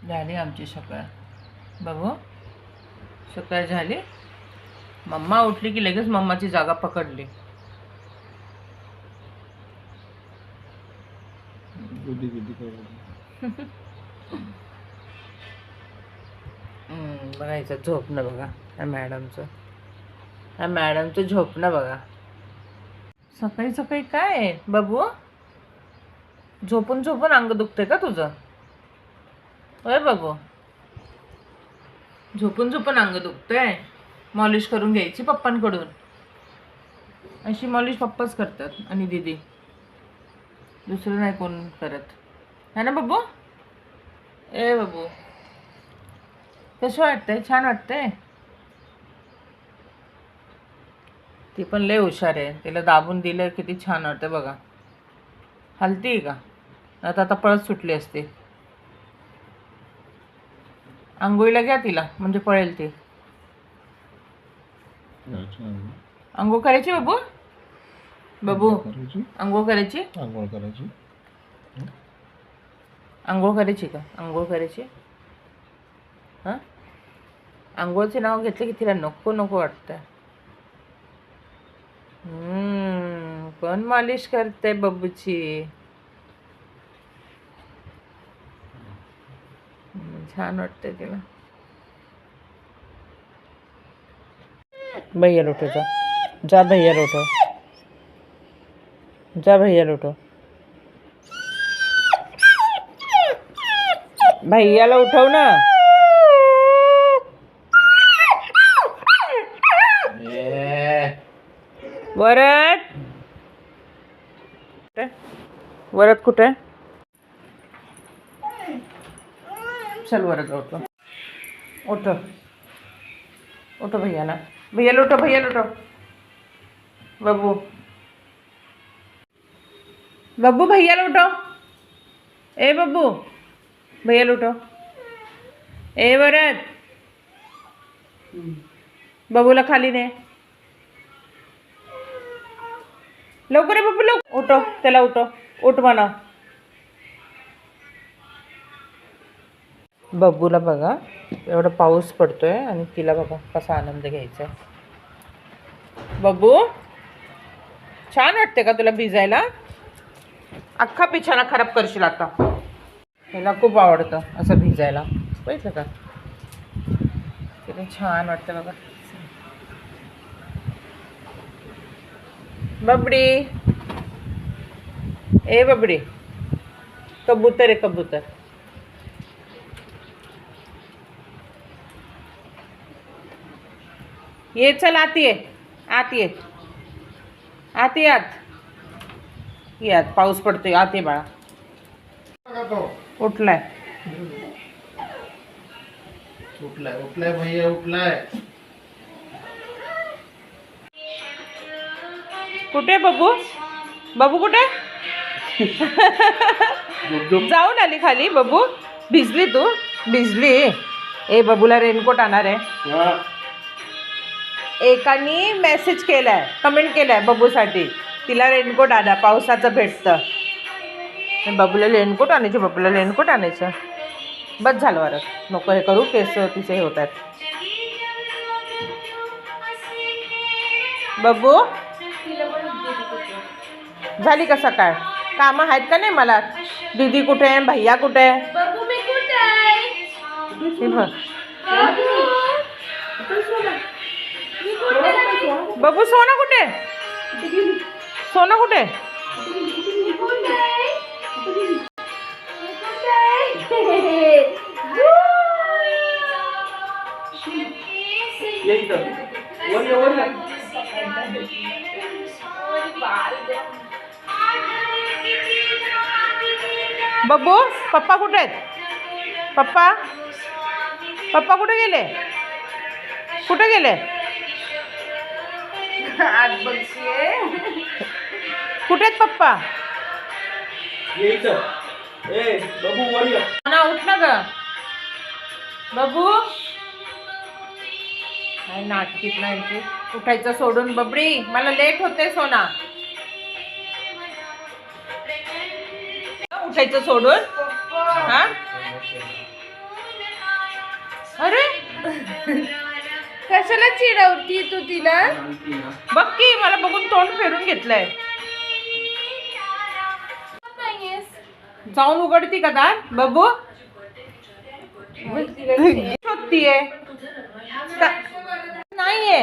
झाली आमची सकाळ. बघू सकाळ झाली. मम्मा उठली की लगेच मम्माची जागा पकडली. बघायचं झोपणं बघा ह्या मॅडमचं झोपणं बघा. सकाळी सकाळी काय आहे बाबू? झोपून झोपून अंग दुखते का तुझं? होय बाबू, झोपून झोपून अंग दुखतंय. मॉलिश करून घ्यायची पप्पांकडून. अशी मॉलिश पप्पाच करतात आणि दीदी, दुसरं नाही कोण करत, है ना बाबू? ए बाबू, कसं वाटतंय? छान वाटतंय? ती पण लय हुशार आहे. तिला दाबून दिलं किती छान वाटतं बघा. हलती का? आता पळत सुटली असते. आंघोळीला घ्या तिला, म्हणजे पळेल ती. आंघोळ करायची बाबू? बाबू आंघोळ करायची? आंघोळ करायची. आंघोळ करायची का? आंघोळ करायची? हां, आंघोळचे नाव घेतलं की तिला नको नको वाटतं. कोण मालिश करते बब्बूची? छान वाटते तिला. भैया उठो, जा भैया उठो, जा भैया उठो. भैयाला उठव ना. वरद, वरद कुठे? चल वरद उठो, उठो उठो भैयाला. भैयाला उठो, भैयाला उठो. बब्बू, बब्बू भैयाला उठो. ए बब्बू, भैयाला उठो. ए वरद, बबूला खाली ने. लवकर आहे बब्बू, लवकर उठो, त्याला उठो, उठ म्हणा. बब्बूला बघा एवढा पाऊस पडतोय आणि तिला बघा कसा आनंद घ्यायचा. बब्बू, छान वाटते का तुला भिजायला? अख्खा बिछाना खराब करशील आता. त्याला खूप आवडतं असं भिजायला, बघितलं का? किती छान वाटतं बघा. बबडी, ए बबडी, कबूतर आहे कबूतर. ये चल, आत ये, आत ये, आत ये, आत ये, आत पाऊस पडतोय, आत ये बाळा. उठलाय उठलाय उठलाय भैया उठलाय. कुठे बबू? बबू कुठे? जाऊन आली खाली बबू. भिजली तू? भिजली. ए बबूला रेनकोट आणणार आहे. एकानी मेसेज केलाय, कमेंट केलाय बबूसाठी, तिला रेनकोट आणा, पावसाचं भेटतं. बबूला रेनकोट आणायचं, बबूला रेनकोट आणायचं. बस झालं वारं, नको हे करू, केस तिचे हे होत आहेत. बबू झाली का सकाळ? कामं आहेत का नाही मला? दीदी कुठे आहे? भैया कुठे आहे? बबू सोना कुठे? सोना कुठे? बब्बू, पप्पा कुठे आहेत? पप्पा, पप्पा कुठे गेले? कुठे गेले? कुठे आहेत पप्पा? ना उठ ना ग बबू. नाही नाटकीत नाही उठायचं सोडून. बबडी, मला लेट होते सोना. उठायचं सोडून. हा अरे कशाला चिडवती तू तिला? बघ की मला बघून तोंड फेरून घेतलंय. जाऊन उघडती का दार बबू? शोधतीये नाहीये.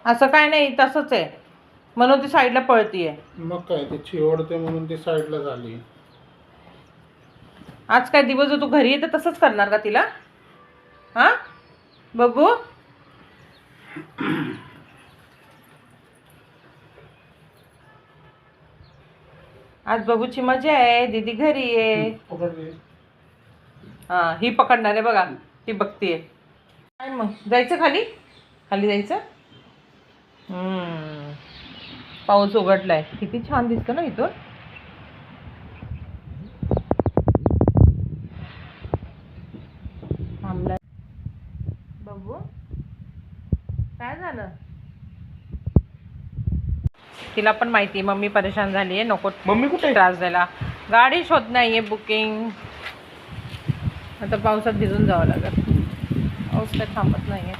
असं काय नाही, तसंच आहे म्हणून ती साईडला पळतीये. मग काय ते चिवडते म्हणून ती साईडला झाली. आज काय दिवस तू घरी येते तसंच करणार का तिला? हा बबू? आज बबूची मजा आहे, दीदी घरी आहे. पकडली. हा ही पकडणार आहे बघा, ती बघतीये. काय मग जायचं खाली? खाली जायचं? पाऊस उघडलाय, किती छान दिसतं ना इथून. थांबलाय बबू. काय झालं? तिला पण माहिती मम्मी परेशान झाली आहे, नको मम्मी कुठे? त्रास द्यायला. गाडी शोध नाहीये बुकिंग. आता पावसात भिजून जावं लागेल, पाऊस काय थांबत नाहीये.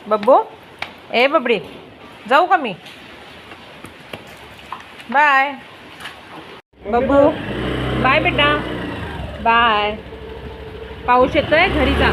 बब्बू ए बबडी जाऊ का मी? बाय बब्बू. बाय बेटा बाय. पाऊस येतोय, घरी जा.